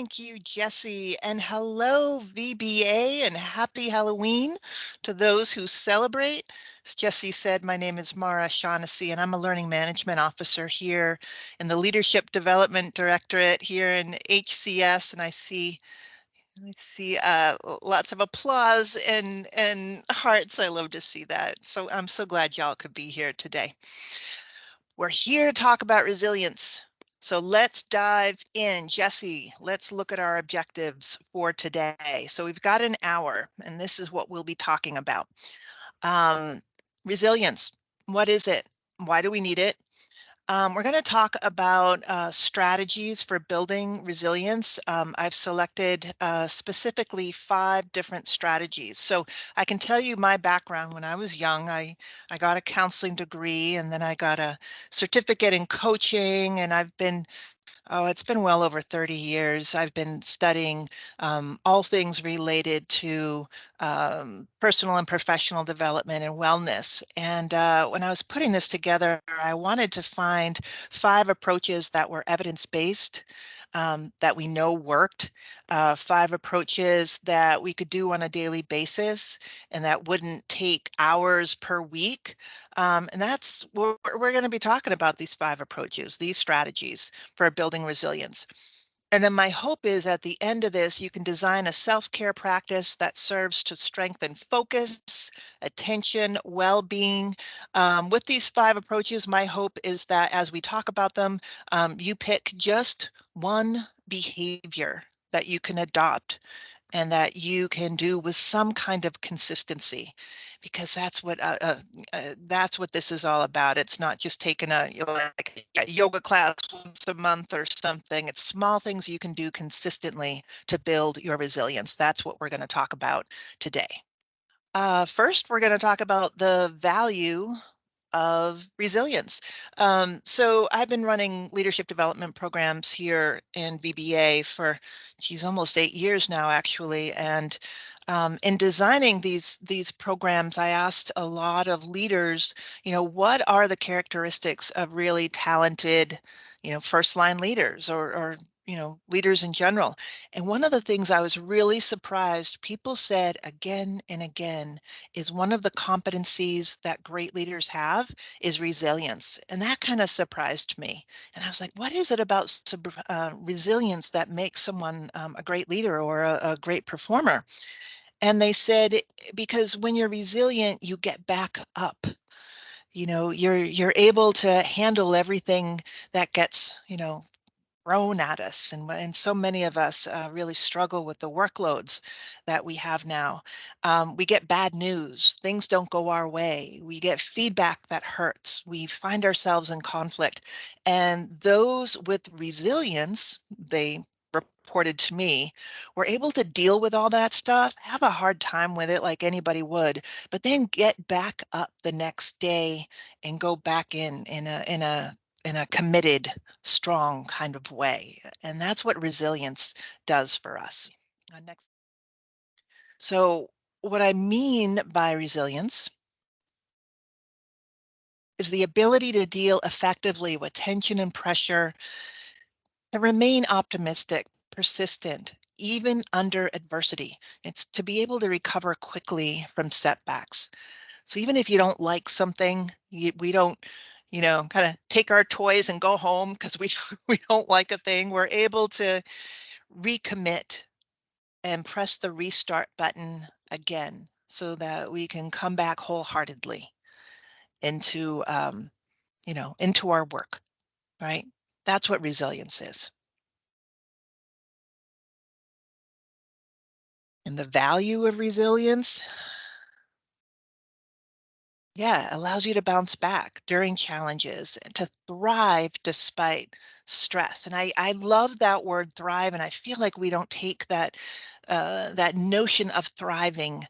Thank you, Jesse. And hello, VBA, and happy Halloween to those who celebrate. As Jesse said, my name is Moira Shaughnessy, and I'm a Learning Management Officer here in the Leadership Development Directorate here in HCS. And I see lots of applause and hearts. I love to see that. So I'm so glad y'all could be here today. We're here to talk about resilience. So let's dive in. Jesse, let's look at our objectives for today. So we've got an hour, and this is what we'll be talking about. Resilience. What is it? Why do we need it? We're going to talk about strategies for building resilience. I've selected specifically 5 different strategies. So I can tell you my background. When I was young, I got a counseling degree, and then I got a certificate in coaching, and it's been well over 30 years. I've been studying all things related to personal and professional development and wellness. And when I was putting this together, I wanted to find 5 approaches that were evidence-based, that we know worked, 5 approaches that we could do on a daily basis and that wouldn't take hours per week. And that's what we're going to be talking about, these 5 approaches, these strategies for building resilience. And then my hope is at the end of this, you can design a self-care practice that serves to strengthen focus, attention, well-being. With these 5 approaches, my hope is that as we talk about them, you pick just one behavior that you can adopt and that you can do with some kind of consistency, because that's what this is all about. It's not just taking a yoga class once a month or something. It's small things you can do consistently to build your resilience. That's what we're going to talk about today. First, we're going to talk about the value of resilience. So I've been running leadership development programs here in VBA for, almost 8 years now, actually. And in designing these programs, I asked a lot of leaders, what are the characteristics of really talented, first line leaders or leaders in general. And one of the things I was really surprised people said again and again is one of the competencies that great leaders have is resilience. And that kind of surprised me. And I was like, what is it about resilience that makes someone a great leader or a great performer? And they said, because when you're resilient, you get back up. You're able to handle everything that gets, thrown at us. And so many of us really struggle with the workloads that we have now. We get bad news. Things don't go our way. We get feedback that hurts. We find ourselves in conflict. And those with resilience, they reported to me, were able to deal with all that stuff, have a hard time with it like anybody would, but then get back up the next day and go back in a committed, strong kind of way. And that's what resilience does for us. Next. So what I mean by resilience is the ability to deal effectively with tension and pressure, to remain optimistic, persistent, even under adversity. It's to be able to recover quickly from setbacks. So even if you don't like something, we don't, kind of take our toys and go home because we don't like a thing. We're able to recommit and press the restart button again so that we can come back wholeheartedly into, into our work, right? That's what resilience is. And the value of resilience, yeah, allows you to bounce back during challenges and to thrive despite stress. And I love that word thrive, and I feel like we don't take that notion of thriving,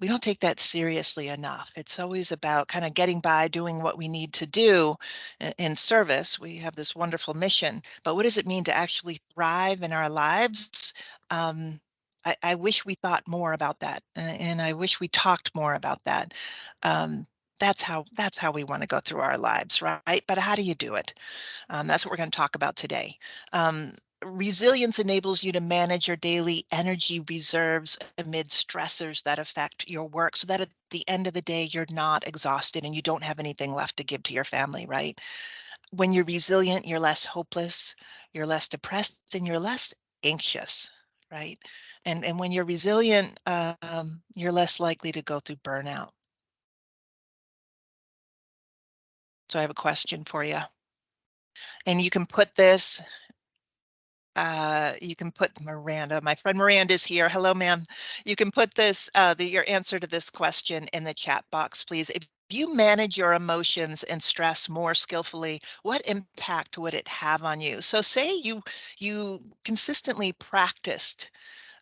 we don't take that seriously enough. It's always about kind of getting by, doing what we need to do in service. We have this wonderful mission, but what does it mean to actually thrive in our lives? I wish we thought more about that, and I wish we talked more about that. Um, that's how we want to go through our lives, right? But how do you do it? That's what we're going to talk about today. resilience enables you to manage your daily energy reserves amid stressors that affect your work so that at the end of the day, you're not exhausted and you don't have anything left to give to your family, right? When you're resilient, you're less hopeless, you're less depressed, and you're less anxious, right? And when you're resilient, you're less likely to go through burnout. So I have a question for you. And you can put Miranda, my friend Miranda's here. Hello, ma'am. You can put your answer to this question in the chat box, please. If you manage your emotions and stress more skillfully, what impact would it have on you? So say you consistently practiced,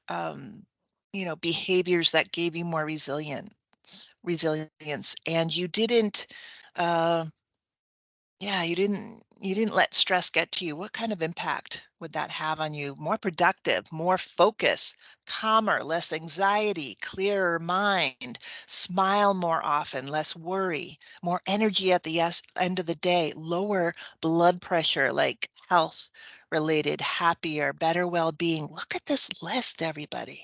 um, behaviors that gave you more resilience, and you didn't, uh, yeah, you didn't let stress get to you. What kind of impact would that have on you? More productive, more focus, calmer, less anxiety, clearer mind, smile more often, less worry, more energy at the end of the day, lower blood pressure, like health related, happier, better well-being. Look at this list, everybody.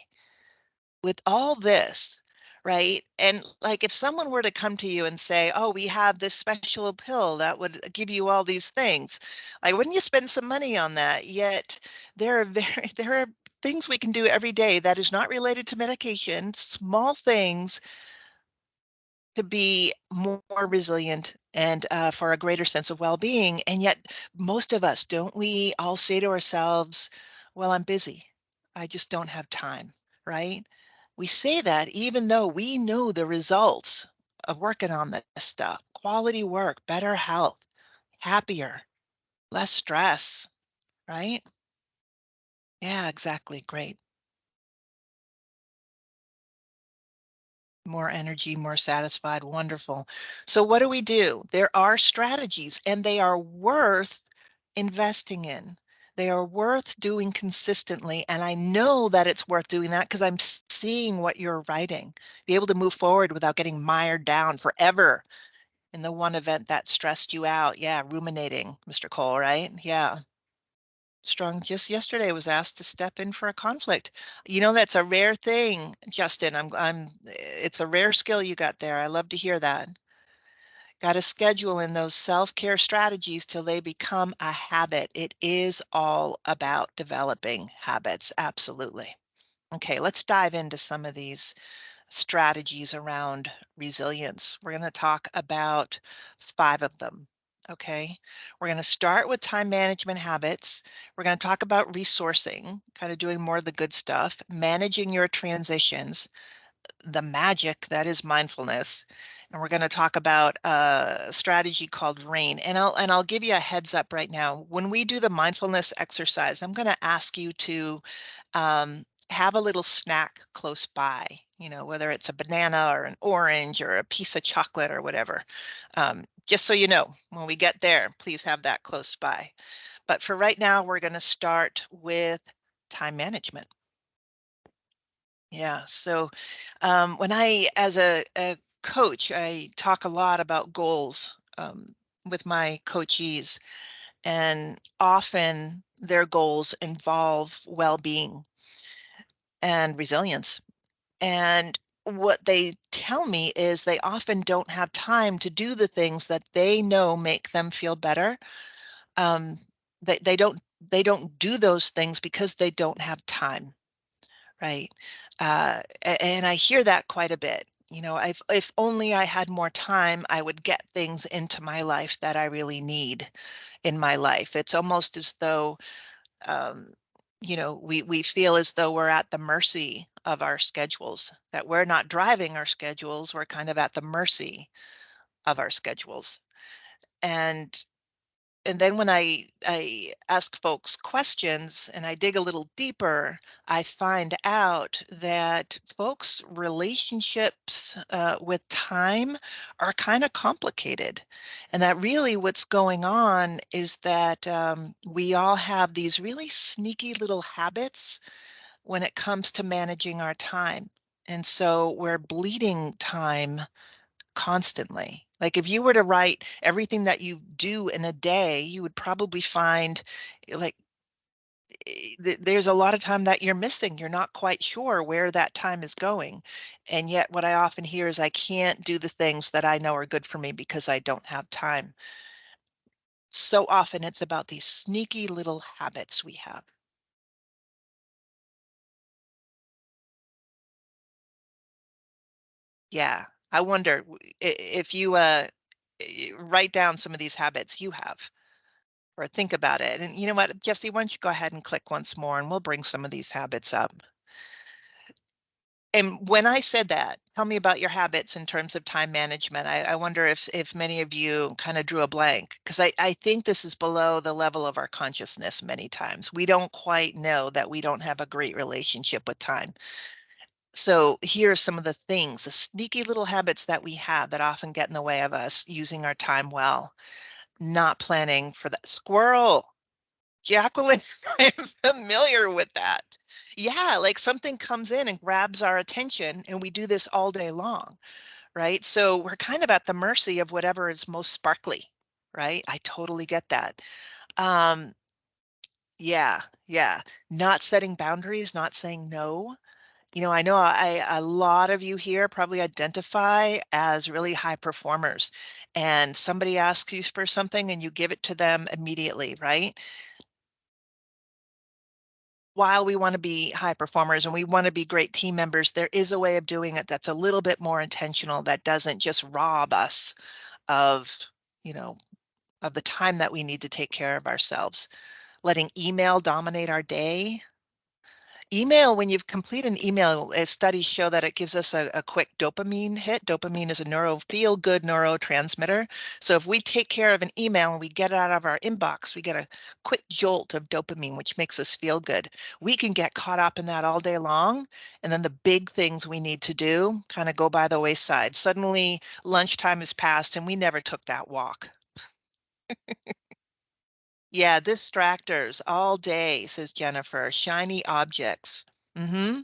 With all this, right? And like if someone were to come to you and say, "Oh, we have this special pill that would give you all these things," like wouldn't you spend some money on that? Yet there are things we can do every day that is not related to medication, small things to be more resilient and for a greater sense of well-being. And yet most of us, don't we all say to ourselves, "Well, I'm busy. I just don't have time," right? We say that even though we know the results of working on this stuff: quality work, better health, happier, less stress, right? Yeah, exactly. Great. More energy, more satisfied. Wonderful. So what do we do? There are strategies and they are worth investing in. They are worth doing consistently. And I know that it's worth doing that because I'm seeing what you're writing. Be able to move forward without getting mired down forever in the one event that stressed you out. Yeah, ruminating, Mr. Cole, right? Yeah. Strong just yesterday was asked to step in for a conflict. That's a rare thing, Justin. It's a rare skill you got there. I love to hear that. Got to schedule in those self-care strategies till they become a habit. It is all about developing habits. Absolutely. Okay, let's dive into some of these strategies around resilience. We're going to talk about 5 of them. Okay. We're going to start with time management habits. We're going to talk about resourcing, kind of doing more of the good stuff, managing your transitions, the magic that is mindfulness. And we're going to talk about a strategy called RAIN. And I'll give you a heads up right now. When we do the mindfulness exercise, I'm going to ask you to have a little snack close by, whether it's a banana or an orange or a piece of chocolate or whatever. Just so you know, when we get there, please have that close by. But for right now, we're going to start with time management. Yeah. So when as a coach, I talk a lot about goals with my coachees, and often their goals involve well-being and resilience. And what they tell me is they often don't have time to do the things that they know make them feel better. Um, they don't do those things because they don't have time, right? And I hear that quite a bit. If only I had more time, I would get things into my life that I really need in my life. It's almost as though um, we feel as though we're at the mercy of our schedules, that we're not driving our schedules, we're kind of at the mercy of our schedules. And then when I ask folks questions and I dig a little deeper, I find out that folks' relationships with time are kind of complicated. And that really what's going on is that we all have these really sneaky little habits when it comes to managing our time. And so we're bleeding time constantly. Like if you were to write everything that you do in a day, you would probably find like there's a lot of time that you're missing. You're not quite sure where that time is going. And yet what I often hear is I can't do the things that I know are good for me because I don't have time. So often it's about these sneaky little habits we have. Yeah. I wonder if you write down some of these habits you have or think about it. And you know what, Jesse, why don't you go ahead and click once more and we'll bring some of these habits up. And when I said that, tell me about your habits in terms of time management. I wonder if many of you kind of drew a blank because I think this is below the level of our consciousness many times. We don't quite know that we don't have a great relationship with time. So here are some of the things, the sneaky little habits that we have that often get in the way of us using our time well. Not planning for that. Squirrel. Jacqueline, I'm familiar with that. Yeah, like something comes in and grabs our attention, and we do this all day long, right? So we're kind of at the mercy of whatever is most sparkly, right? I totally get that. Um, yeah, yeah. Not setting boundaries, not saying no. I know a lot of you here probably identify as really high performers, and somebody asks you for something and you give it to them immediately, right? While we want to be high performers and we want to be great team members, there is a way of doing it that's a little bit more intentional that doesn't just rob us of, you know, of the time that we need to take care of ourselves. Letting email dominate our day. Email, when you've completed an email, studies show that it gives us a quick dopamine hit. Dopamine is a feel-good neurotransmitter. So if we take care of an email and we get it out of our inbox, we get a quick jolt of dopamine, which makes us feel good. We can get caught up in that all day long, and then the big things we need to do kind of go by the wayside. Suddenly, lunchtime has passed and we never took that walk. Yeah, distractors all day, says Jennifer. Shiny objects. Mm-hmm.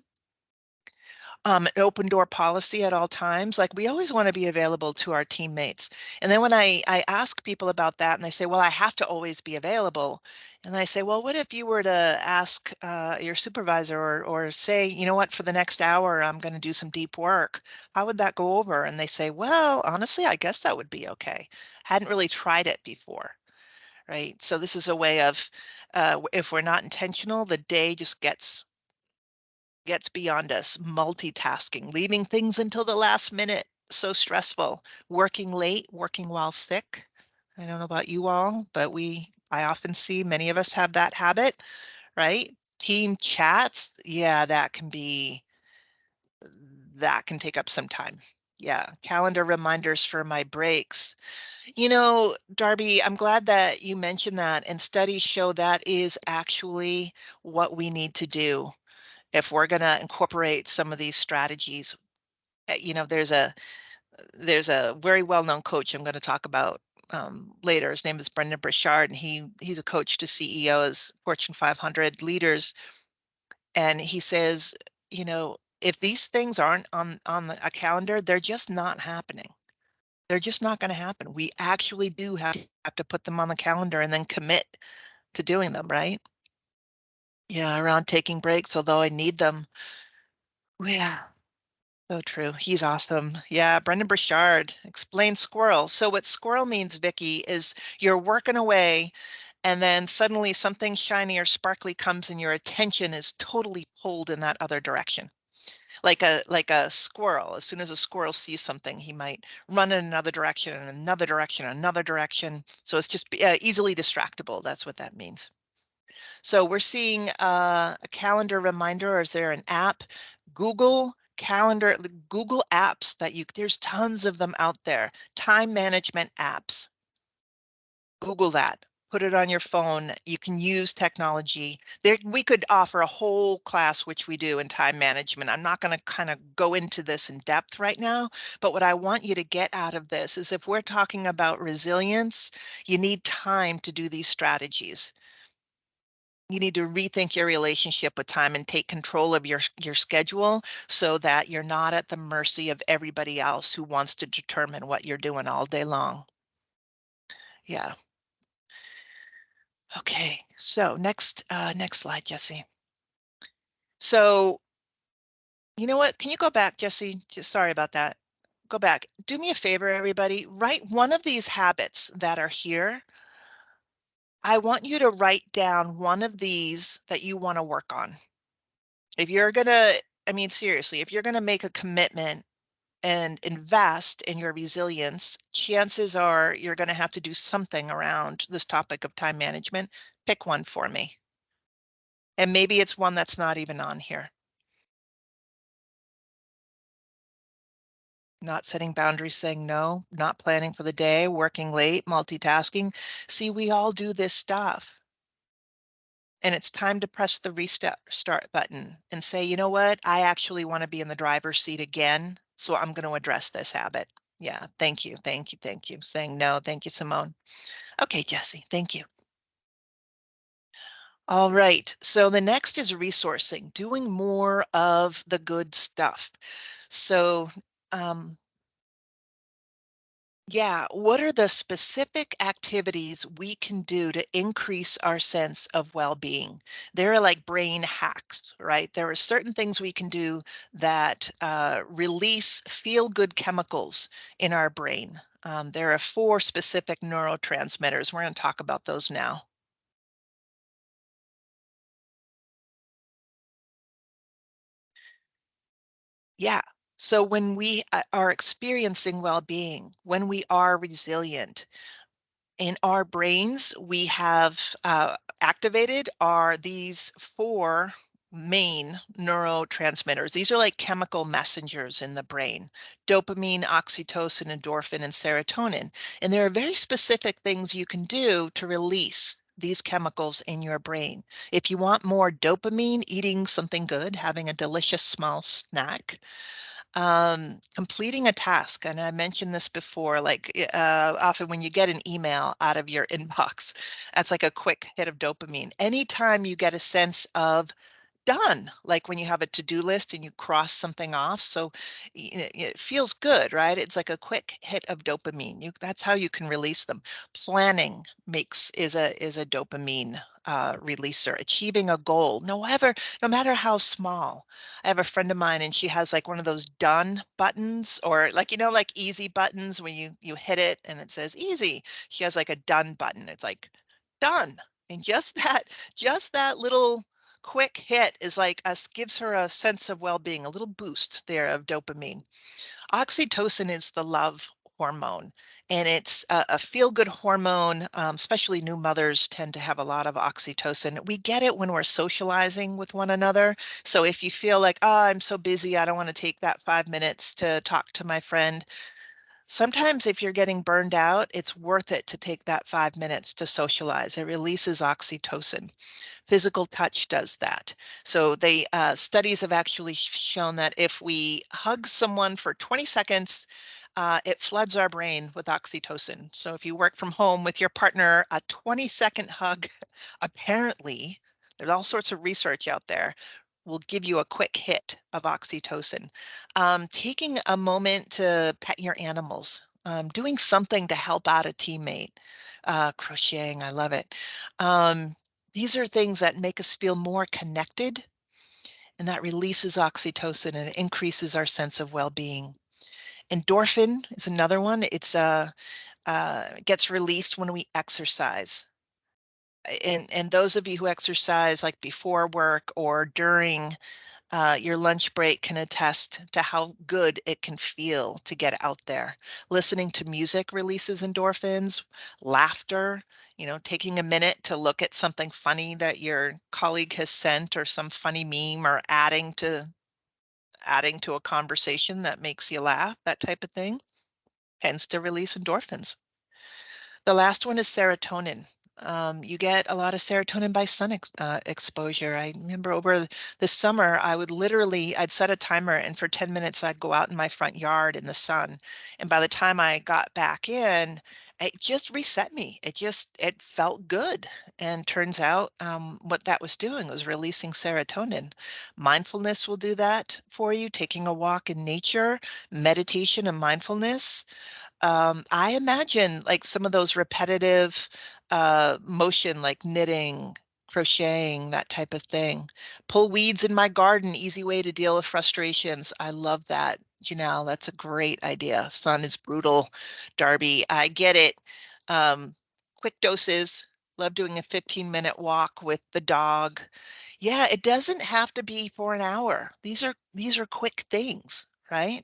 An open door policy at all times. Like we always want to be available to our teammates. And then when I ask people about that and they say, well, I have to always be available. And I say, well, what if you were to ask your supervisor or say, you know what, for the next hour, I'm going to do some deep work. How would that go over? And they say, well, honestly, I guess that would be okay. Hadn't really tried it before. Right. So this is a way of, if we're not intentional, the day just gets beyond us. Multitasking, leaving things until the last minute, so stressful. Working late, working while sick. I don't know about you all, but I often see many of us have that habit, right? Team chats, yeah, that can take up some time. Yeah, calendar reminders for my breaks. Darby, I'm glad that you mentioned that, and studies show that is actually what we need to do if we're going to incorporate some of these strategies. There's a very well-known coach I'm going to talk about later. His name is Brendan Burchard, and he's a coach to CEOs, Fortune 500 leaders, and he says, if these things aren't on a calendar, they're just not happening. They're just not going to happen. We actually do have to put them on the calendar and then commit to doing them, right? Yeah, around taking breaks, although I need them. Yeah. So true. He's awesome. Yeah, Brendan Burchard, explain squirrel. So what squirrel means, Vicky, is you're working away and then suddenly something shiny or sparkly comes and your attention is totally pulled in that other direction. Like a squirrel. As soon as a squirrel sees something, he might run in another direction and another direction, another direction. So it's just easily distractible. That's what that means. So we're seeing a calendar reminder, or is there an app? Google Calendar, Google apps there's tons of them out there. Time management apps. Google that. Put it on your phone. You can use technology. We could offer a whole class, which we do in time management. I'm not going to kind of go into this in depth right now, but what I want you to get out of this is if we're talking about resilience, you need time to do these strategies. You need to rethink your relationship with time and take control of your schedule so that you're not at the mercy of everybody else who wants to determine what you're doing all day long. Yeah. Okay, so next slide, Jesse. So you know what? Can you go back, Jesse? Just sorry about that. Go back. Do me a favor, everybody. Write one of these habits that are here. I want you to write down one of these that you want to work on. If you're gonna, I mean, seriously, if you're gonna make a commitment and invest in your resilience, chances are you're gonna have to do something around this topic of time management. Pick one for me. And maybe it's one that's not even on here. Not setting boundaries, saying no, not planning for the day, working late, multitasking. See, we all do this stuff. And it's time to press the restart start button and say, you know what? I actually want to be in the driver's seat again. So I'm going to address this habit. Yeah. Thank you. Thank you. Thank you. Saying no. Thank you, Simone. Okay, Jesse. Thank you. All right. So the next is resourcing, doing more of the good stuff. So, um, yeah, what are the specific activities we can do to increase our sense of well-being? There are like brain hacks, right? There are certain things we can do that release feel-good chemicals in our brain. There are 4 specific neurotransmitters. We're going to talk about those now. Yeah. So when we are experiencing well-being, when we are resilient, in our brains, we have activated are these 4 main neurotransmitters. These are like chemical messengers in the brain: dopamine, oxytocin, endorphin, and serotonin. And there are very specific things you can do to release these chemicals in your brain. If you want more dopamine, eating something good, having a delicious small snack, completing a task. And I mentioned this before, like often when you get an email out of your inbox, that's like a quick hit of dopamine. Anytime you get a sense of done, like when you have a to-do list and you cross something off. So it feels good, right? It's like a quick hit of dopamine. That's how you can release them. Planning is a dopamine releaser. Achieving a goal, no matter how small. I have a friend of mine and she has like one of those done buttons, or like like easy buttons when you hit it and it says easy. She has like a done button. It's like done. And just that little quick hit is like us gives her a sense of well-being, a little boost there of dopamine. Oxytocin is the love hormone, and it's a feel-good hormone. Especially new mothers tend to have a lot of oxytocin. We get it when we're socializing with one another. So if you feel like, oh, I'm so busy, I don't want to take that 5 minutes to talk to my friend. Sometimes if you're getting burned out, it's worth it to take that 5 minutes to socialize. It releases oxytocin. Physical touch does that. So studies have actually shown that if we hug someone for 20 seconds, it floods our brain with oxytocin. So if you work from home with your partner, a 20-second hug, apparently, there's all sorts of research out there, will give you a quick hit of oxytocin. Taking a moment to pet your animals, doing something to help out a teammate, crocheting, I love it. Um, these are things that make us feel more connected, and that releases oxytocin and increases our sense of well-being. Endorphin is another one. Gets released when we exercise. And those of you who exercise like before work or during your lunch break can attest to how good it can feel to get out there. Listening to music releases endorphins, laughter, taking a minute to look at something funny that your colleague has sent, or some funny meme, or adding to a conversation that makes you laugh, that type of thing, tends to release endorphins. The last one is serotonin. You get a lot of serotonin by exposure. I remember over the summer, I'd set a timer, and for 10 minutes, I'd go out in my front yard in the sun. And by the time I got back in, it just reset me. It felt good. And turns out what that was doing was releasing serotonin. Mindfulness will do that for you, taking a walk in nature, meditation and mindfulness. I imagine like some of those repetitive motion, like knitting, crocheting, that type of thing. Pull weeds in my garden, easy way to deal with frustrations. I love that. Janelle, that's a great idea. Sun is brutal, Darby. I get it. Um, Quick doses. Love doing a 15-minute walk with the dog. Yeah, it doesn't have to be for an hour. These are quick things, right?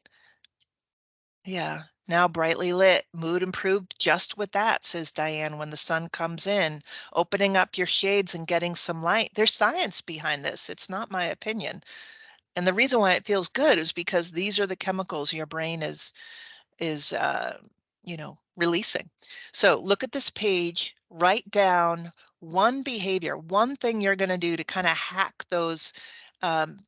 Yeah. Now brightly lit, mood improved just with that, says Diane, when the sun comes in, opening up your shades and getting some light. There's science behind this. It's not my opinion. And the reason why it feels good is because these are the chemicals your brain is releasing. So look at this page, write down one behavior, one thing you're going to do to kind of hack those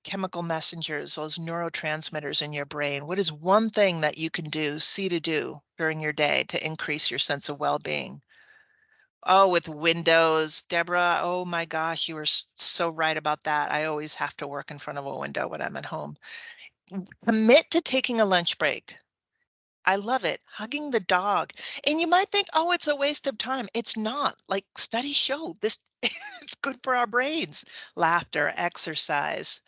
chemical messengers, those neurotransmitters in your brain. What is one thing that you can do, see to do during your day to increase your sense of well-being? Oh, with windows, Deborah. Oh my gosh, you were so right about that. I always have to work in front of a window when I'm at home. Commit to taking a lunch break. I love it. Hugging the dog. And you might think, oh, it's a waste of time. It's not. Like studies show this, it's good for our brains. Laughter, exercise.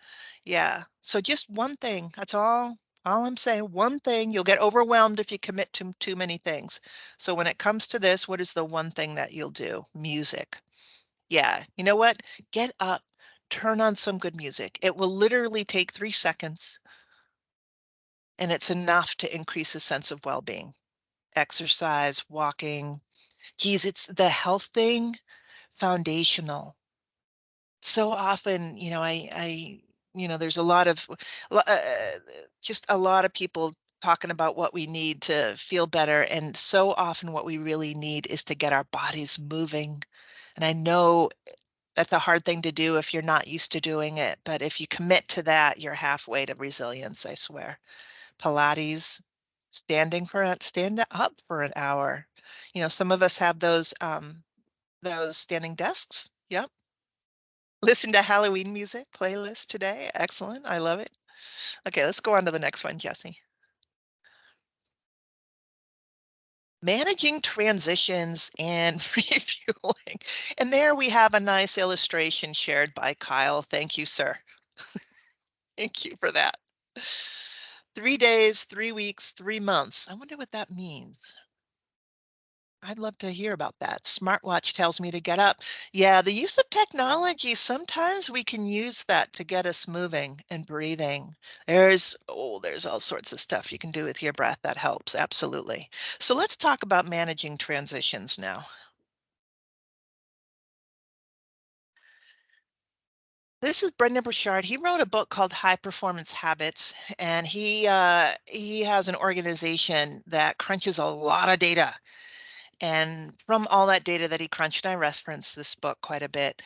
Yeah. So just one thing. That's all I'm saying. One thing. You'll get overwhelmed if you commit to too many things. So when it comes to this, what is the one thing that you'll do? Music. Yeah. You know what? Get up, turn on some good music. It will literally take 3 seconds, and it's enough to increase a sense of well-being. Exercise, walking. Geez, it's the health thing, foundational. So often, there's a lot of, just a lot of people talking about what we need to feel better. And so often what we really need is to get our bodies moving. And I know that's a hard thing to do if you're not used to doing it, but if you commit to that, you're halfway to resilience, I swear. Pilates, stand up for an hour. Some of us have those standing desks. Yep. Listen to Halloween music playlist today. Excellent. I love it. Okay, let's go on to the next one, Jesse. Managing transitions and refueling. And there we have a nice illustration shared by Kyle. Thank you, sir. Thank you for that. 3 days, 3 weeks, 3 months. I wonder what that means. I'd love to hear about that. Smartwatch tells me to get up. Yeah, the use of technology, sometimes we can use that to get us moving and breathing. There's all sorts of stuff you can do with your breath that helps. Absolutely. So let's talk about managing transitions now. This is Brendan Burchard. He wrote a book called High Performance Habits, and he has an organization that crunches a lot of data. And from all that data that he crunched, I reference this book quite a bit.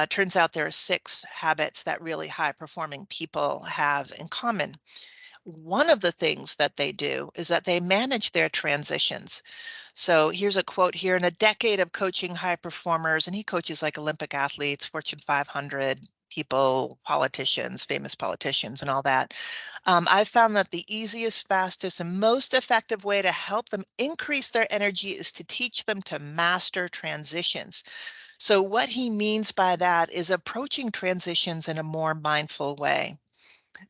Turns out there are 6 habits that really high performing people have in common. One of the things that they do is that they manage their transitions. So here's a quote here: in a decade of coaching high performers, and he coaches like Olympic athletes, Fortune 500 people, politicians, famous politicians, and all that. I've found that the easiest, fastest, and most effective way to help them increase their energy is to teach them to master transitions. So what he means by that is approaching transitions in a more mindful way.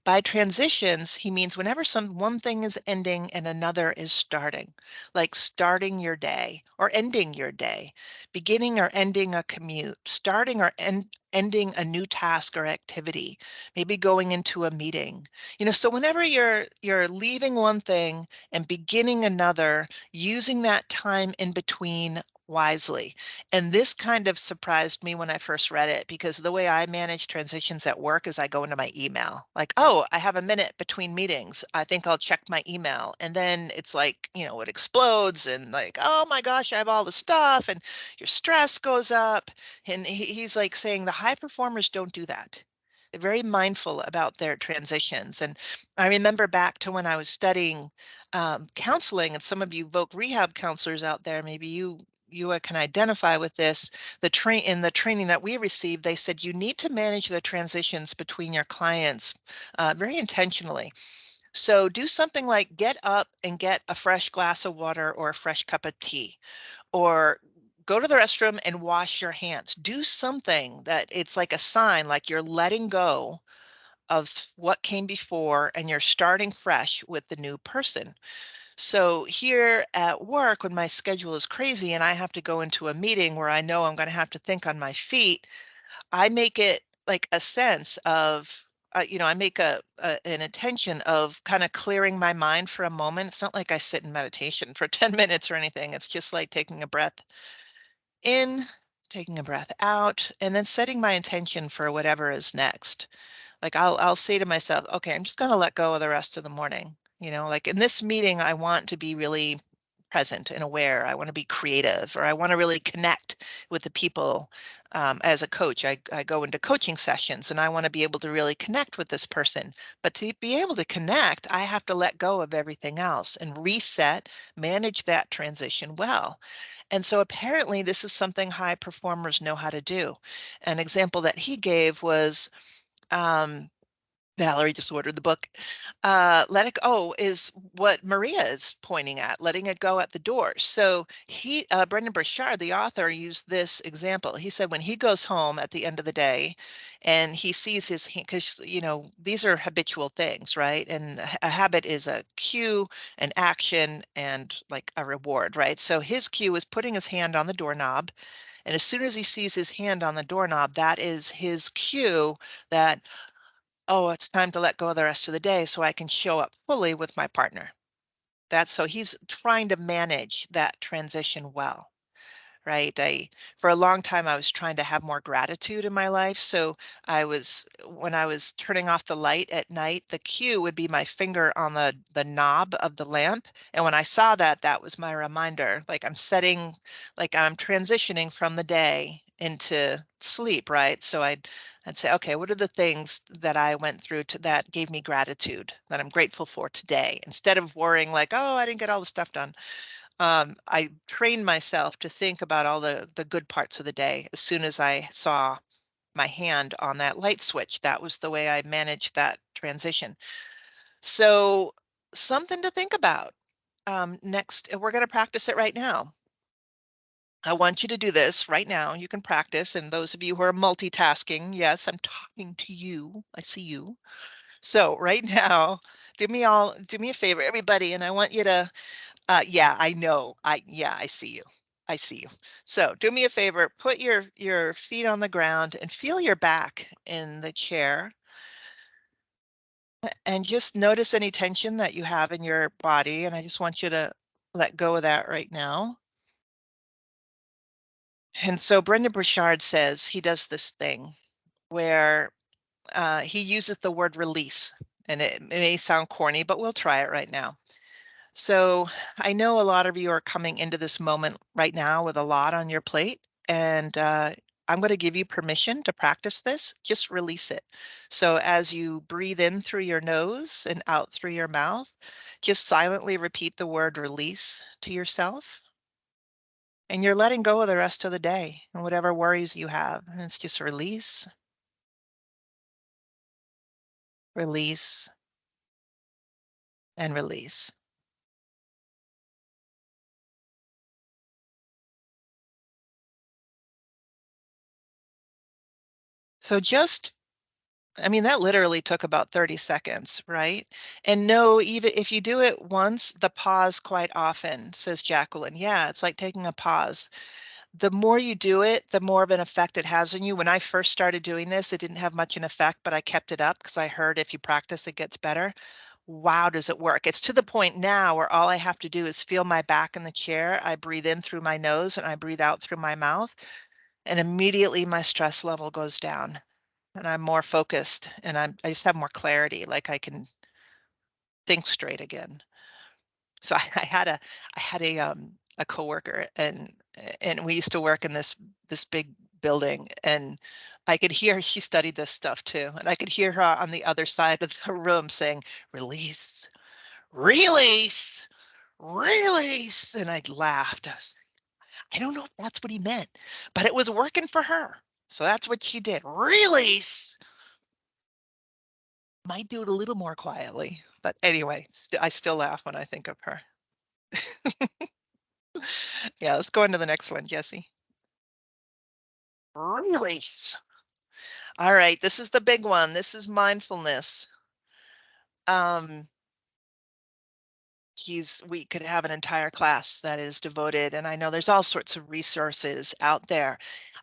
By transitions, he means whenever one thing is ending and another is starting, like starting your day or ending your day, beginning or ending a commute, starting or ending a new task or activity, maybe going into a meeting. So whenever you're leaving one thing and beginning another, using that time in between wisely. And this kind of surprised me when I first read it, because the way I manage transitions at work is I go into my email, like, oh, I have a minute between meetings. I think I'll check my email. And then it's like, it explodes and like, oh my gosh, I have all the stuff and your stress goes up. And he's like saying the high performers don't do that. They're very mindful about their transitions. And I remember back to when I was studying counseling, and some of you voc rehab counselors out there, maybe you can identify with this. In the training that we received, they said you need to manage the transitions between your clients very intentionally. So do something like get up and get a fresh glass of water or a fresh cup of tea, or go to the restroom and wash your hands. Do something that it's like a sign, like you're letting go of what came before and you're starting fresh with the new person. So here at work, when my schedule is crazy and I have to go into a meeting where I know I'm going to have to think on my feet, I make it like a sense of, I make an intention of kind of clearing my mind for a moment. It's not like I sit in meditation for 10 minutes or anything. It's just like taking a breath in, taking a breath out, and then setting my intention for whatever is next. Like I'll say to myself, okay, I'm just going to let go of the rest of the morning. Like in this meeting, I want to be really present and aware. I want to be creative, or I want to really connect with the people. As a coach, I go into coaching sessions and I want to be able to really connect with this person. But to be able to connect, I have to let go of everything else and reset, manage that transition well. And so apparently this is something high performers know how to do. An example that he gave was, um, Valerie just ordered the book. Let It Go is what Maria is pointing at, letting it go at the door. So Brendan Burchard, the author, used this example. He said when he goes home at the end of the day and he sees because, these are habitual things, right? And a habit is a cue, an action, and like a reward, right? So his cue is putting his hand on the doorknob. And as soon as he sees his hand on the doorknob, that is his cue that, oh, it's time to let go of the rest of the day so I can show up fully with my partner. That's so he's trying to manage that transition well, right? For a long time, I was trying to have more gratitude in my life. So when I was turning off the light at night, the cue would be my finger on the knob of the lamp. And when I saw that, that was my reminder, like I'm transitioning from the day into sleep, right? So I'd say, okay, what are the things that I went through that gave me gratitude that I'm grateful for today? Instead of worrying like, oh, I didn't get all the stuff done. I trained myself to think about all the good parts of the day as soon as I saw my hand on that light switch. That was the way I managed that transition. So something to think about. Next, we're going to practice it right now. I want you to do this right now. You can practice. And those of you who are multitasking, yes, I'm talking to you. I see you. So right now, do me a favor, everybody, and I want you to yeah, I know. I see you. I see you. So do me a favor, put your feet on the ground and feel your back in the chair and just notice any tension that you have in your body. And I just want you to let go of that right now. And so Brendan Burchard says he does this thing where he uses the word release. And it may sound corny, but we'll try it right now. So I know a lot of you are coming into this moment right now with a lot on your plate, and I'm going to give you permission to practice this. Just release it. So as you breathe in through your nose and out through your mouth, just silently repeat the word release to yourself. And you're letting go of the rest of the day and whatever worries you have. And it's just release, release, and release. So that literally took about 30 seconds, right? And no, even if you do it once, the pause quite often, says Jacqueline. Yeah, it's like taking a pause. The more you do it, the more of an effect it has on you. When I first started doing this, it didn't have much an effect, but I kept it up because I heard if you practice, it gets better. Wow, does it work? It's to the point now where all I have to do is feel my back in the chair. I breathe in through my nose and I breathe out through my mouth. And immediately my stress level goes down and I'm more focused and I just have more clarity, like I can think straight again. So I had a coworker and we used to work in this big building and I could hear she studied this stuff too. And I could hear her on the other side of the room saying, release, release, release. And I laughed. I don't know if that's what he meant, but it was working for her. So that's what she did. Release. Might do it a little more quietly, but anyway, I still laugh when I think of her. Yeah, let's go on to the next one, Jesse. Release. All right, this is the big one. This is mindfulness. Um, we could have an entire class that is devoted, and I know there's all sorts of resources out there.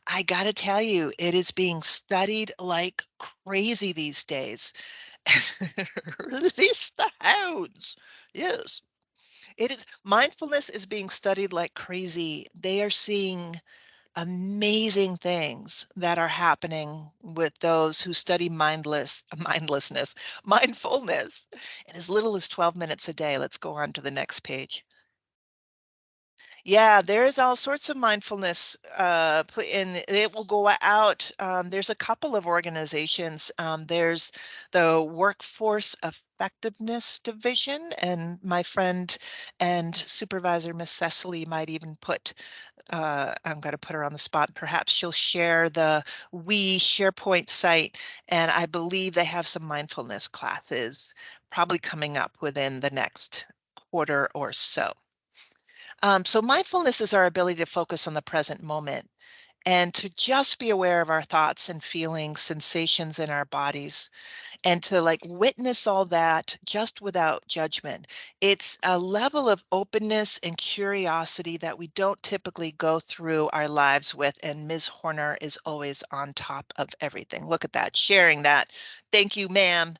I got to tell you, it is being studied like crazy these days. Release the hounds. Yes, it is. Mindfulness is being studied like crazy. They are seeing amazing things that are happening with those who study mindfulness in as little as 12 minutes a day. Let's go on to the next page. Yeah, there's all sorts of mindfulness, and it will go out. There's a couple of organizations. There's the Workforce Effectiveness Division, and my friend and supervisor, Miss Cecily, might even I'm going to put her on the spot. Perhaps she'll share the SharePoint site, and I believe they have some mindfulness classes probably coming up within the next quarter or so. So mindfulness is our ability to focus on the present moment and to just be aware of our thoughts and feelings, sensations in our bodies, and to like witness all that just without judgment. It's a level of openness and curiosity that we don't typically go through our lives with. And Ms. Horner is always on top of everything. Look at that, sharing that. Thank you, ma'am.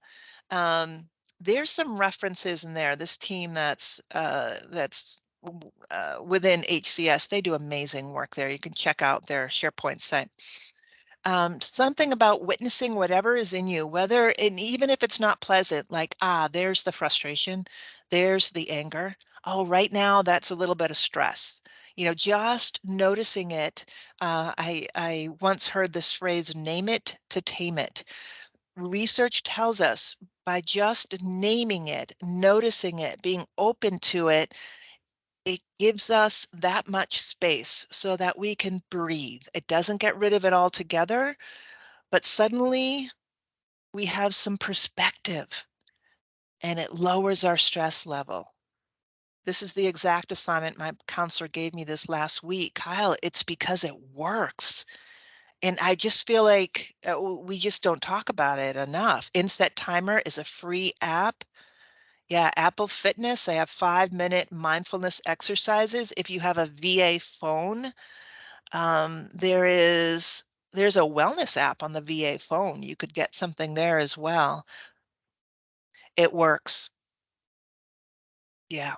Um, there's some references in there. This team that's within HCS, they do amazing work there. You can check out their SharePoint site. Something about witnessing whatever is in you, whether, and even if it's not pleasant, like, there's the frustration, there's the anger. Oh, right now, that's a little bit of stress. Just noticing it. I once heard this phrase, name it to tame it. Research tells us by just naming it, noticing it, being open to it, it gives us that much space so that we can breathe. It doesn't get rid of it altogether, but suddenly we have some perspective and it lowers our stress level. This is the exact assignment my counselor gave me this last week. Kyle, it's because it works. And I just feel like we just don't talk about it enough. Inset Timer is a free app. Yeah, Apple Fitness, they have 5-minute mindfulness exercises. If you have a VA phone, there's a wellness app on the VA phone. You could get something there as well. It works. Yeah.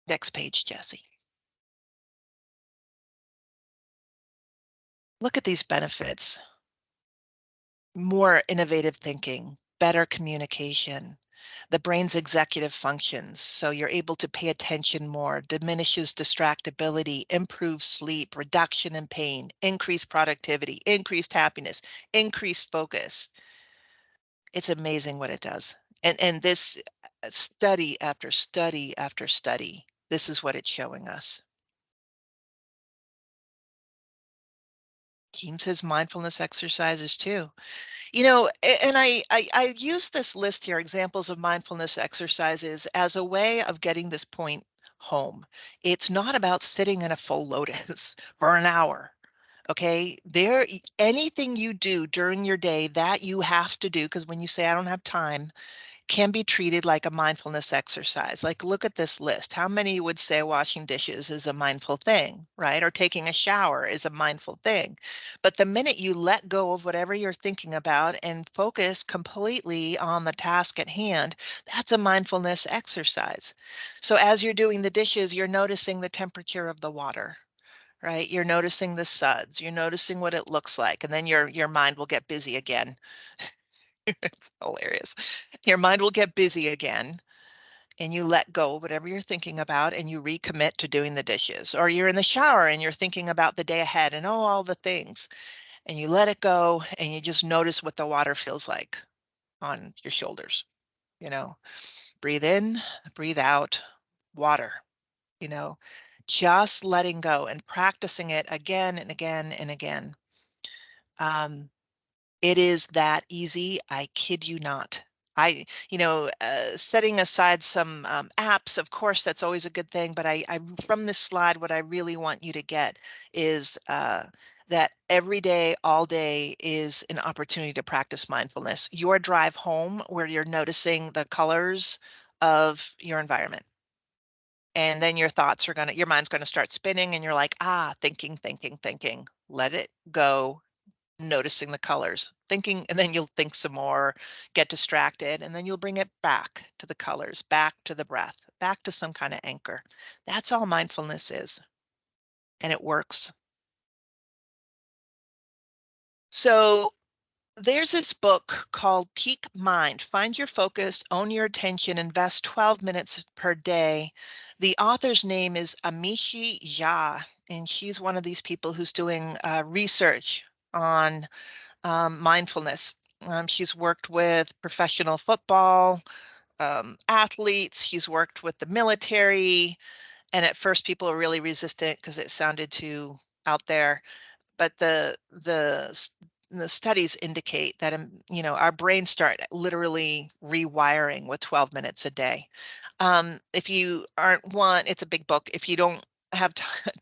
Next page, Jesse. Look at these benefits. More innovative thinking, better communication, the brain's executive functions. So you're able to pay attention more, diminishes distractibility, improves sleep, reduction in pain, increased productivity, increased happiness, increased focus. It's amazing what it does. And this study after study after study, this is what it's showing us. Team says mindfulness exercises too. And I use this list here, examples of mindfulness exercises, as a way of getting this point home. It's not about sitting in a full lotus for an hour. Okay, anything you do during your day that you have to do, because when you say I don't have time, can be treated like a mindfulness exercise. Like, look at this list. How many would say washing dishes is a mindful thing, right? Or taking a shower is a mindful thing. But the minute you let go of whatever you're thinking about and focus completely on the task at hand, that's a mindfulness exercise. So as you're doing the dishes, you're noticing the temperature of the water. Right? You're noticing the suds, you're noticing what it looks like, and then your mind will get busy again. It's hilarious. Your mind will get busy again, and you let go of whatever you're thinking about and you recommit to doing the dishes. Or you're in the shower and you're thinking about the day ahead and all the things, and you let it go and you just notice what the water feels like on your shoulders. You know, breathe in, breathe out, water, you know, just letting go and practicing it again and again and again. Um, It is that easy. I kid you not. Setting aside some apps, of course, that's always a good thing. But from this slide, what I really want you to get is that every day, all day is an opportunity to practice mindfulness. Your drive home, where you're noticing the colors of your environment. And then your mind's gonna start spinning, and you're like, thinking, thinking, thinking. Let it go, noticing the colors, thinking, and then you'll think some more, get distracted, and then you'll bring it back to the colors, back to the breath, back to some kind of anchor. That's all mindfulness is, and it works. So there's this book called Peak Mind. Find your focus, own your attention, invest 12 minutes per day. The author's name is Amishi Jha, and she's one of these people who's doing research on mindfulness. She's worked with professional football athletes. She's worked with the military. And at first, people were really resistant because it sounded too out there. But the studies indicate that our brains start literally rewiring with 12 minutes a day. If you aren't it's a big book. If you don't have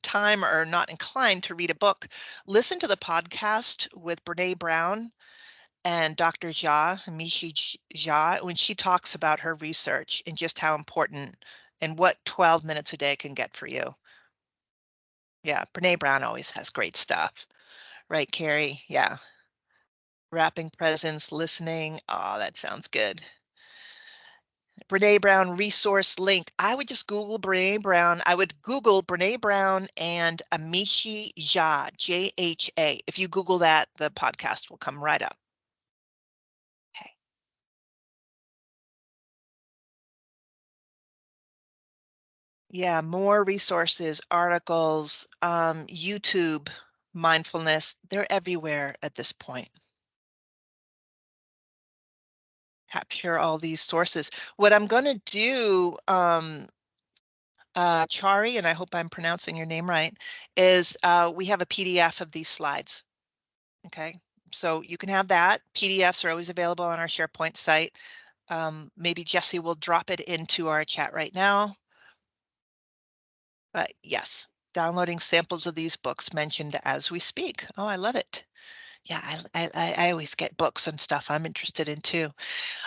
time or not inclined to read a book, listen to the podcast with Brene Brown and Dr. Jha, Mishi Jha, when she talks about her research and just how important and what 12 minutes a day can get for you. Yeah, Brene Brown always has great stuff. Right, Carrie? Yeah. Wrapping presents, listening. Oh, that sounds good. Brene Brown resource link. I would just Google Brene Brown. I would Google Brene Brown and Amishi Jha, Jha. If you Google that, the podcast will come right up. Okay. Yeah, more resources, articles, YouTube, mindfulness, they're everywhere at this point. Capture all these sources. What I'm going to do, Chari, and I hope I'm pronouncing your name right, is we have a PDF of these slides. Okay, so you can have that. PDFs are always available on our SharePoint site. Maybe Jesse will drop it into our chat right now. But yes, downloading samples of these books mentioned as we speak. Oh, I love it. Yeah, I always get books and stuff I'm interested in too.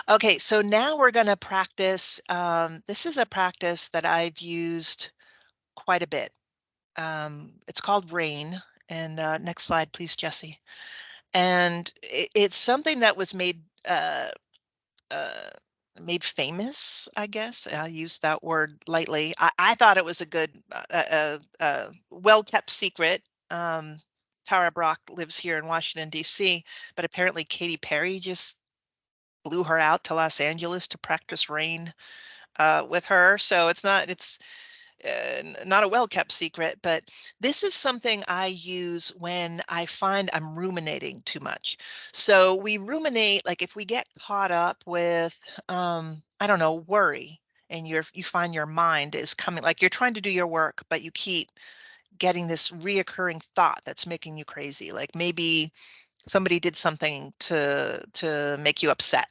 Okay, so now we're going to practice. This is a practice that I've used quite a bit. It's called RAIN. And next slide, please, Jesse. And it's something that was uh, made famous, I guess. I use that word lightly. I thought it was a good, well-kept secret. Tara Brach lives here in Washington, D.C., but apparently Katy Perry just flew her out to Los Angeles to practice RAIN with her. So it's not a well-kept secret, but this is something I use when I find I'm ruminating too much. So we ruminate, like if we get caught up with, I don't know, worry, and you find your mind is coming, like you're trying to do your work, but you keep getting this reoccurring thought that's making you crazy. Like maybe somebody did something to make you upset,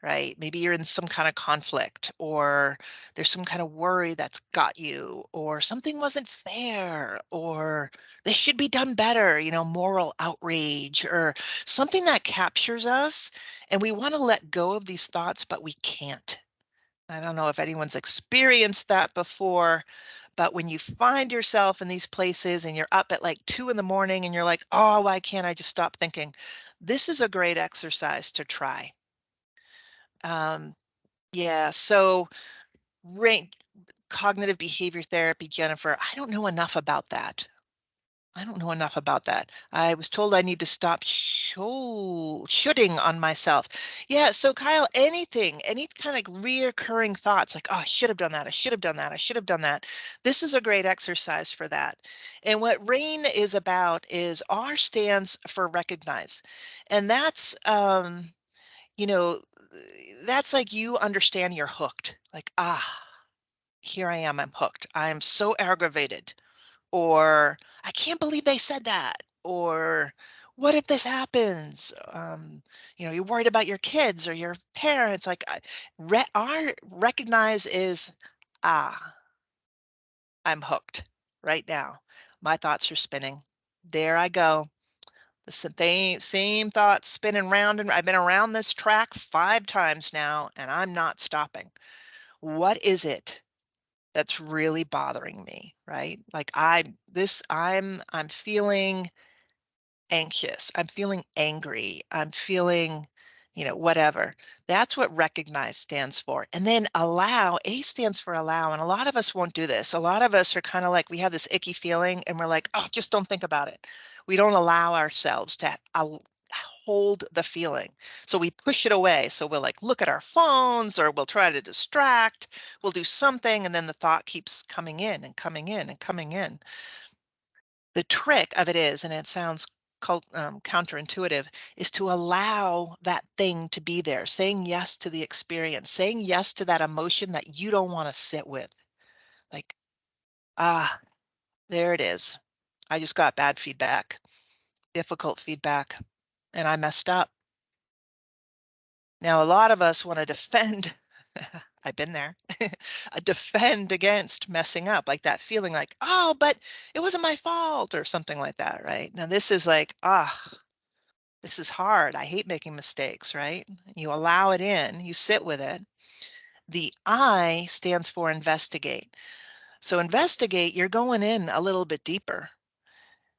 right? Maybe you're in some kind of conflict, or there's some kind of worry that's got you, or something wasn't fair, or this should be done better, moral outrage, or something that captures us, and we want to let go of these thoughts, but we can't. I don't know if anyone's experienced that before, but when you find yourself in these places and you're up at like 2 in the morning and you're like, oh, why can't I just stop thinking? This is a great exercise to try. Yeah, so rank cognitive behavior therapy, Jennifer, I don't know enough about that. I don't know enough about that. I was told I need to stop shooting on myself. Yeah, so Kyle, any kind of reoccurring thoughts like, oh, I should have done that. I should have done that. I should have done that. This is a great exercise for that. And what RAIN is about is R stands for recognize. And you know, that's like you understand you're hooked. Like, here I am, I'm hooked. I'm so aggravated. Or I can't believe they said that. Or What if this happens? You're worried about your kids or your parents. Like, our recognize is, ah, I'm hooked right now. My thoughts are spinning. There I go. The same thoughts spinning round, and I've been around this track 5 times now, and I'm not stopping. What is it that's really bothering me, right? Like I'm feeling anxious. I'm feeling angry. I'm feeling, whatever. That's what recognize stands for. And then allow, A stands for allow. And a lot of us won't do this. A lot of us are kind of like, we have this icky feeling and we're like, oh, just don't think about it. We don't allow ourselves to hold the feeling. So we push it away. So we'll like look at our phones or we'll try to distract. We'll do something. And then the thought keeps coming in and coming in and coming in. The trick of it is, and it sounds counterintuitive, is to allow that thing to be there, saying yes to the experience, saying yes to that emotion that you don't want to sit with. Like, ah, there it is. I just got bad feedback, difficult feedback, and I messed up. Now, a lot of us want to defend. I've been there. Defend against messing up, like that feeling like, oh, but it wasn't my fault or something like that, right? Now, this is like, this is hard. I hate making mistakes, right? You allow it in, you sit with it. The I stands for investigate. So investigate, you're going in a little bit deeper.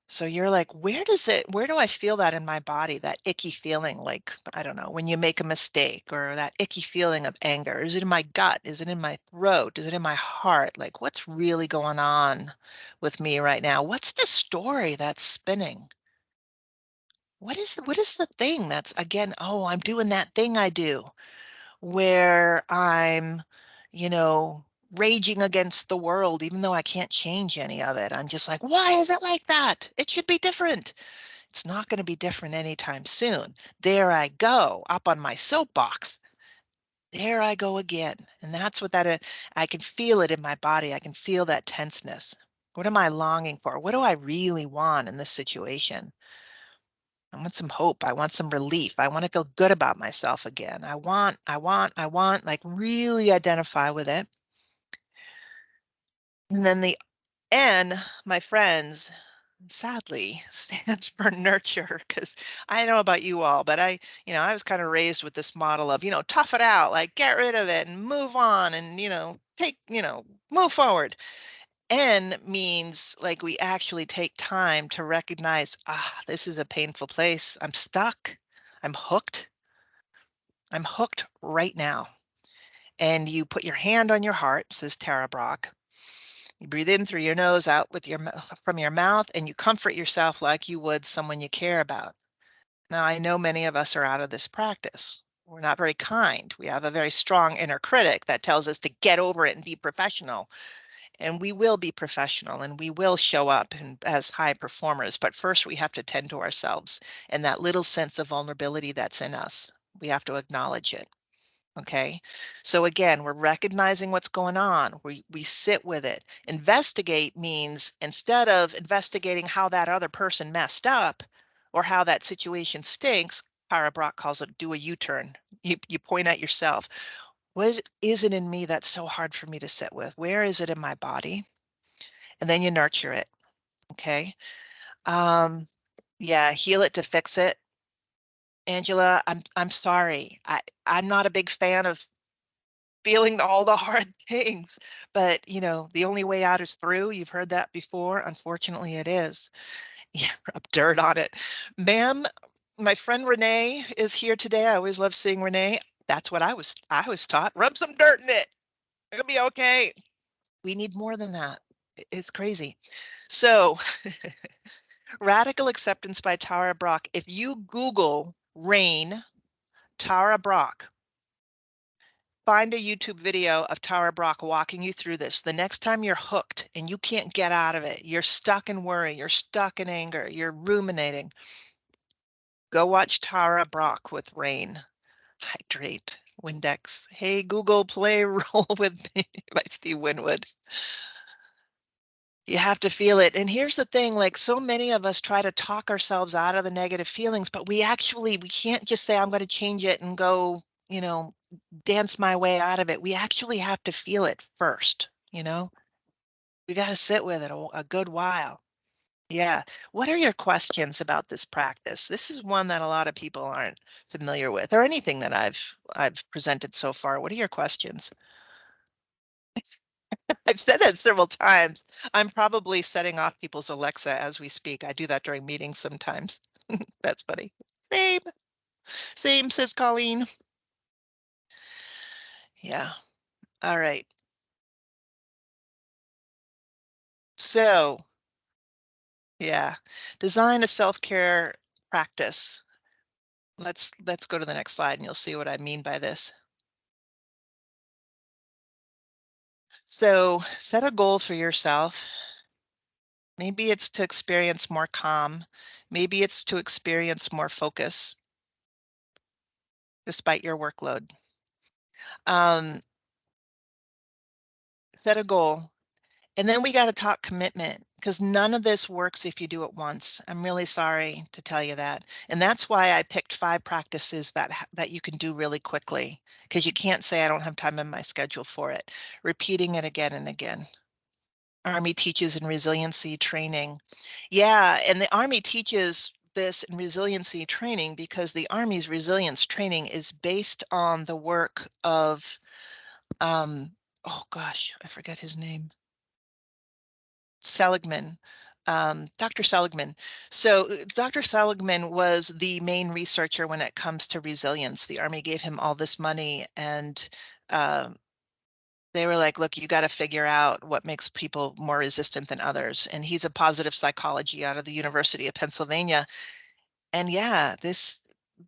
So you're like, where do I feel that in my body? That icky feeling, like, I don't know, when you make a mistake, or that icky feeling of anger. Is it in my gut? Is it in my throat? Is it in my heart? Like, what's really going on with me right now? What's the story that's spinning? What is the thing that's, again, oh, I'm doing that thing I do where I'm, you know, raging against the world, even though I can't change any of it. I'm just like, why is it like that? It should be different. It's not going to be different anytime soon. There I go, up on my soapbox. There I go again. And that's what that is. I can feel it in my body. I can feel that tenseness. What am I longing for? What do I really want in this situation? I want some hope. I want some relief. I want to feel good about myself again. I want, like really identify with it. And then the N, my friends, sadly stands for nurture, because I know about you all, but I was kind of raised with this model of, tough it out, like get rid of it and move on and, move forward. N means like we actually take time to recognize, this is a painful place. I'm stuck. I'm hooked. I'm hooked right now. And you put your hand on your heart, says Tara Brach. You breathe in through your nose, out with from your mouth, and you comfort yourself like you would someone you care about. Now, I know many of us are out of this practice. We're not very kind. We have a very strong inner critic that tells us to get over it and be professional. And we will be professional and we will show up as high performers. But first, we have to tend to ourselves and that little sense of vulnerability that's in us. We have to acknowledge it. Okay. So again, we're recognizing what's going on. We sit with it. Investigate means instead of investigating how that other person messed up or how that situation stinks, Tara Brach calls it do a U-turn. You point at yourself. What is it in me that's so hard for me to sit with? Where is it in my body? And then you nurture it. Okay. Yeah, heal it to fix it. Angela, I'm sorry. I'm not a big fan of feeling all the hard things, but the only way out is through. You've heard that before. Unfortunately, it is. Yeah, rub dirt on it. Ma'am, my friend Renee is here today. I always love seeing Renee. That's what I was taught. Rub some dirt in it. It'll be okay. We need more than that. It's crazy. So Radical Acceptance by Tara Brach. If you Google rain, Tara Brach, find a YouTube video of Tara Brach walking you through this. The next time you're hooked and you can't get out of it, you're stuck in worry, you're stuck in anger, you're ruminating, go watch Tara Brach with Rain. Hydrate, Windex. Hey, Google, play Roll with Me by Steve Winwood. You have to feel it. And here's the thing, like so many of us try to talk ourselves out of the negative feelings, but we can't just say, I'm going to change it and go, dance my way out of it. We actually have to feel it first. We got to sit with it a good while. Yeah. What are your questions about this practice? This is one that a lot of people aren't familiar with, or anything that I've presented so far. What are your questions? I've said that several times. I'm probably setting off people's Alexa as we speak. I do that during meetings sometimes. That's funny. Same, same, says Colleen. Yeah. All right. So, yeah, design a self-care practice. Let's go to the next slide and you'll see what I mean by this. So, set a goal for yourself. Maybe it's to experience more calm. Maybe it's to experience more focus despite your workload. Um, Set a goal. And then we got to talk commitment because none of this works if you do it once. I'm really sorry to tell you that. And that's why I picked 5 practices that you can do really quickly, because you can't say I don't have time in my schedule for it. Repeating it again and again. Army teaches in resiliency training. Yeah, and the Army teaches this in resiliency training because the Army's resilience training is based on the work of oh gosh, I forget his name. Seligman, Dr. Seligman. So Dr. Seligman was the main researcher when it comes to resilience. The Army gave him all this money and uh, they were like, look, you got to figure out what makes people more resistant than others. And he's a positive psychology out of the University of Pennsylvania. And yeah, this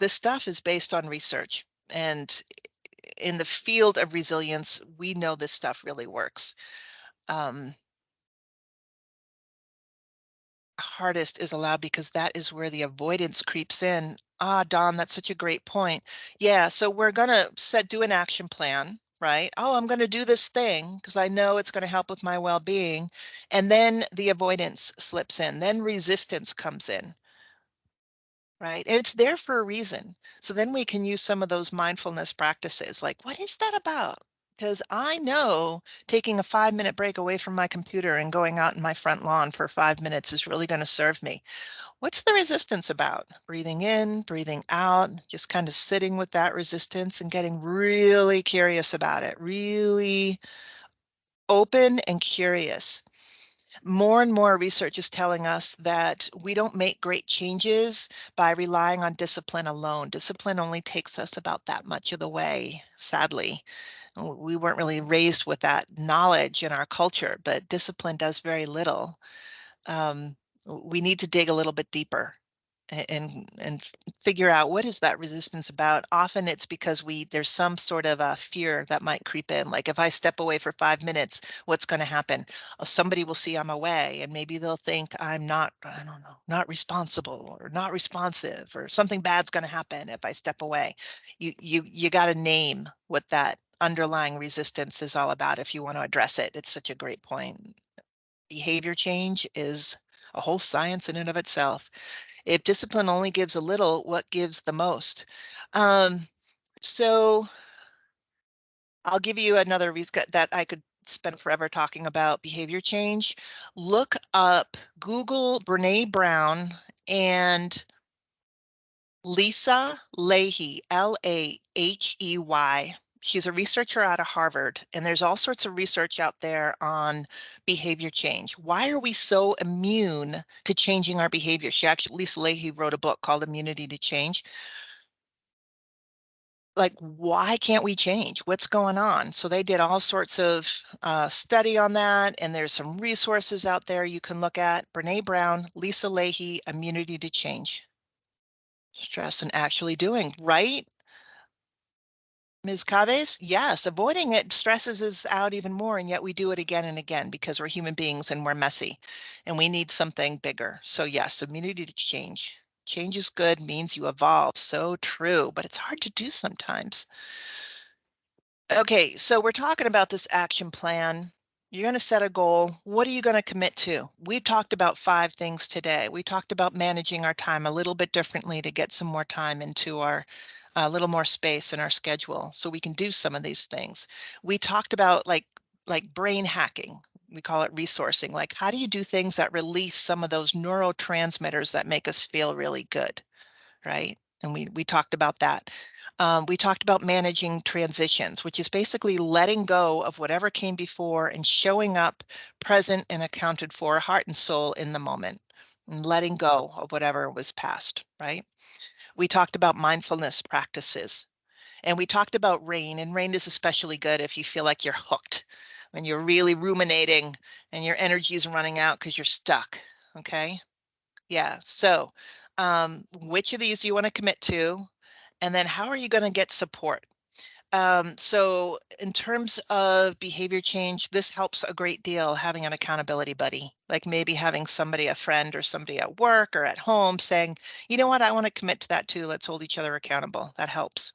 stuff is based on research. And in the field of resilience, we know this stuff really works. Um, Hardest is allowed because that is where the avoidance creeps in. Ah, Don, that's such a great point. Yeah, so we're gonna do an action plan, right? Oh, I'm gonna do this thing because I know it's gonna help with my well-being. And then the avoidance slips in, then resistance comes in, right? And it's there for a reason. So then we can use some of those mindfulness practices. Like, what is that about? Because I know taking a 5-minute break away from my computer and going out in my front lawn for 5 minutes is really going to serve me. What's the resistance about? Breathing in, breathing out, just kind of sitting with that resistance and getting really curious about it, really open and curious. More and more research is telling us that we don't make great changes by relying on discipline alone. Discipline only takes us about that much of the way, sadly. We weren't really raised with that knowledge in our culture, but discipline does very little. Um, we need to dig a little bit deeper and figure out what is that resistance about. Often it's because there's some sort of a fear that might creep in. Like if I step away for 5 minutes, what's going to happen? Oh, somebody will see I'm away and maybe they'll think I'm not, I don't know, not responsible or not responsive or something bad's going to happen if I step away. You got to name what that underlying resistance is all about if you want to address it. It's such a great point. Behavior change is a whole science in and of itself. If discipline only gives a little, what gives the most? Um, so I'll give you another reason that I could spend forever talking about behavior change. Look up, Google Brene Brown and Lisa Lahey, Lahey. She's a researcher out of Harvard, and there's all sorts of research out there on behavior change. Why are we so immune to changing our behavior? Lisa Lahey wrote a book called Immunity to Change. Like, why can't we change? What's going on? So they did all sorts of study on that, and there's some resources out there you can look at. Brene Brown, Lisa Lahey, Immunity to Change. Stress and actually doing, right? Ms. Caves, yes, avoiding it stresses us out even more, and yet we do it again and again because we're human beings and we're messy and we need something bigger. So yes, immunity to change. Change is good, means you evolve. So true, but it's hard to do sometimes. Okay, so we're talking about this action plan. You're going to set a goal. What are you going to commit to? We talked about 5 things today. We talked about managing our time a little bit differently to get some more time into our a little more space in our schedule so we can do some of these things. We talked about like brain hacking. We call it resourcing. Like how do you do things that release some of those neurotransmitters that make us feel really good? Right? And we talked about that. We talked about managing transitions, which is basically letting go of whatever came before and showing up present and accounted for, heart and soul in the moment, and letting go of whatever was past, right? We talked about mindfulness practices, and we talked about rain, and rain is especially good if you feel like you're hooked, when you're really ruminating and your energy is running out because you're stuck, okay? Yeah. So, which of these do you want to commit to? And then how are you going to get support? So in terms of behavior change, this helps a great deal having an accountability buddy, like maybe having somebody, a friend or somebody at work or at home saying, you know what, I want to commit to that too. Let's hold each other accountable. That helps.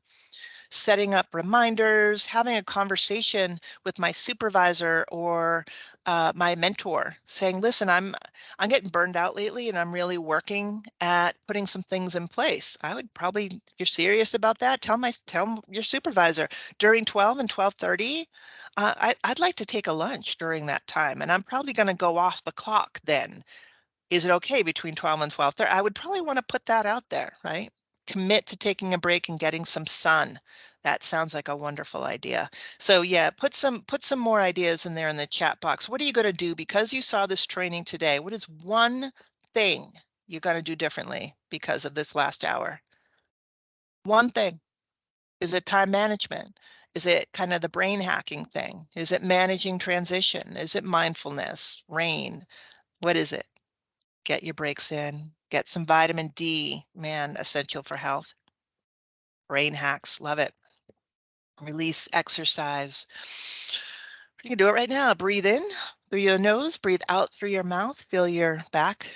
Setting up reminders, having a conversation with my supervisor or my mentor, saying, "Listen, I'm getting burned out lately, and I'm really working at putting some things in place." I would probably, if you're serious about that, tell your supervisor during 12 and 12:30. I'd like to take a lunch during that time, and I'm probably going to go off the clock then. Is it okay between 12 and 12:30? I would probably want to put that out there, right? Commit to taking a break and getting some sun. That sounds like a wonderful idea. So yeah, put some more ideas in there in the chat box. What are you going to do because you saw this training today? What is one thing you're going to do differently because of this last hour? One thing. Is it time management? Is it kind of the brain hacking thing? Is it managing transition? Is it mindfulness? Rain? What is it? Get your breaks in, get some vitamin D, man, essential for health. Brain hacks, love it. Release exercise. You can do it right now. Breathe in through your nose, breathe out through your mouth. Feel your back,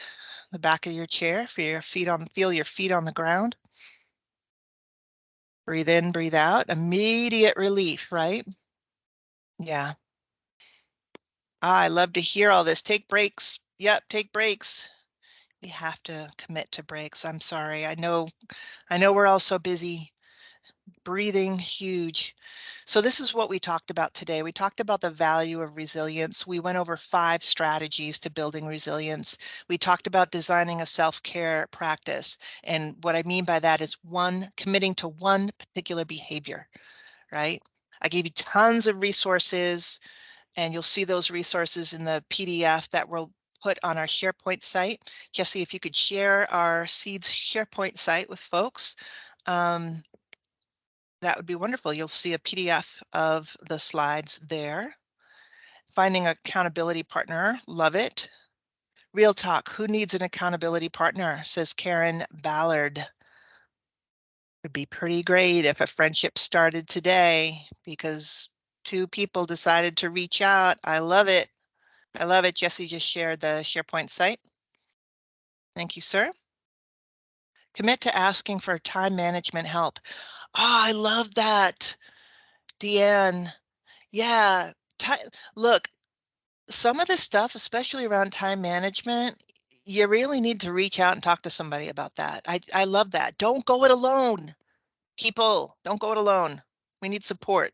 the back of your chair, feel your feet on the ground. Breathe in, breathe out. Immediate relief, right? Yeah. I love to hear all this. Take breaks. Yep, take breaks. We have to commit to breaks. I'm sorry. I know we're all so busy. Breathing, huge. So this is what we talked about today. We talked about the value of resilience. We went over 5 strategies to building resilience. We talked about designing a self-care practice. And what I mean by that is committing to one particular behavior, right? I gave you tons of resources, and you'll see those resources in the PDF that we'll put on our SharePoint site. Jesse, if you could share our Seeds SharePoint site with folks. Um, that would be wonderful. You'll see a PDF of the slides there. Finding an accountability partner, love it. Real talk, who needs an accountability partner, says Karen Ballard. It'd be pretty great if a friendship started today because 2 people decided to reach out. I love it. I love it. Jesse just shared the SharePoint site. Thank you, sir. Commit to asking for time management help. Oh, I love that. Deanne. Yeah. Look, some of this stuff, especially around time management, you really need to reach out and talk to somebody about that. I love that. Don't go it alone. People, don't go it alone. We need support.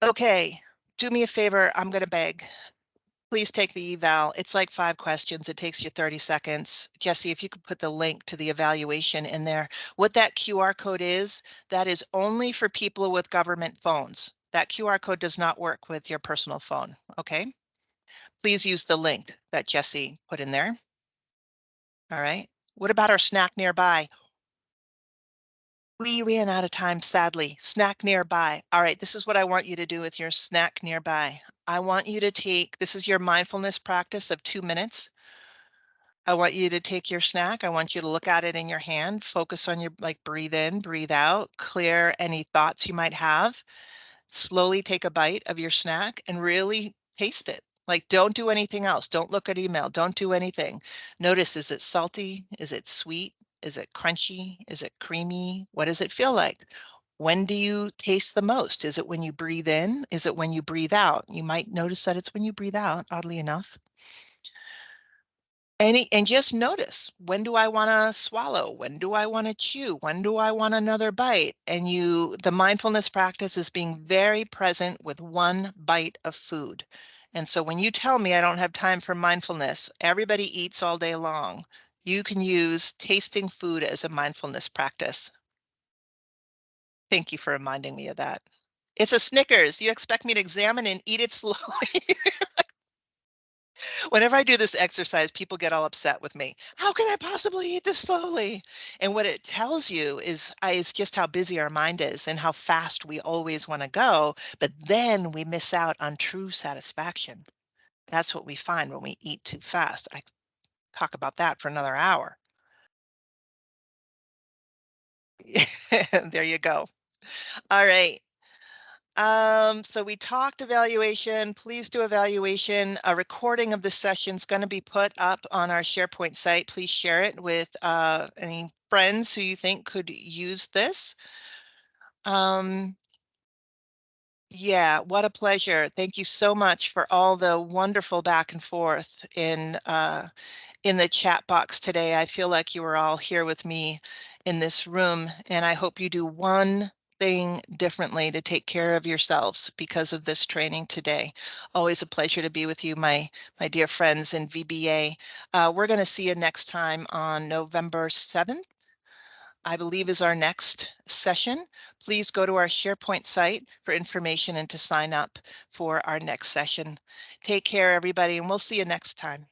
Okay, do me a favor. I'm going to beg. Please take the eval. It's like 5 questions. It takes you 30 seconds. Jesse, if you could put the link to the evaluation in there. What that QR code is, that is only for people with government phones. That QR code does not work with your personal phone. Okay. Please use the link that Jesse put in there. All right. What about our snack nearby? We ran out of time, sadly. Snack nearby. All right, this is what I want you to do with your snack nearby. I want you to this is your mindfulness practice of 2 minutes. I want you to take your snack. I want you to look at it in your hand, focus on your, like, breathe in, breathe out, clear any thoughts you might have. Slowly take a bite of your snack and really taste it. Like, don't do anything else. Don't look at email. Don't do anything. Notice, is it salty? Is it sweet? Is it crunchy? Is it creamy? What does it feel like? When do you taste the most? Is it when you breathe in? Is it when you breathe out? You might notice that it's when you breathe out, oddly enough. And just notice, when do I want to swallow? When do I want to chew? When do I want another bite? And the mindfulness practice is being very present with one bite of food. And so when you tell me I don't have time for mindfulness, everybody eats all day long. You can use tasting food as a mindfulness practice. Thank you for reminding me of that. It's a Snickers. You expect me to examine and eat it slowly? Whenever I do this exercise, people get all upset with me. How can I possibly eat this slowly? And what it tells you is just how busy our mind is and how fast we always want to go. But then we miss out on true satisfaction. That's what we find when we eat too fast. I talk about that for another hour. There you go. All right. So we talked evaluation. Please do evaluation. A recording of this session is going to be put up on our SharePoint site. Please share it with any friends who you think could use this. Yeah, what a pleasure. Thank you so much for all the wonderful back and forth in the chat box today. I feel like you were all here with me in this room, and I hope you do one thing differently to take care of yourselves because of this training today. Always a pleasure to be with you, my dear friends in VBA. We're going to see you next time on November 7th. I believe is our next session. Please go to our SharePoint site for information and to sign up for our next session. Take care, everybody, and we'll see you next time.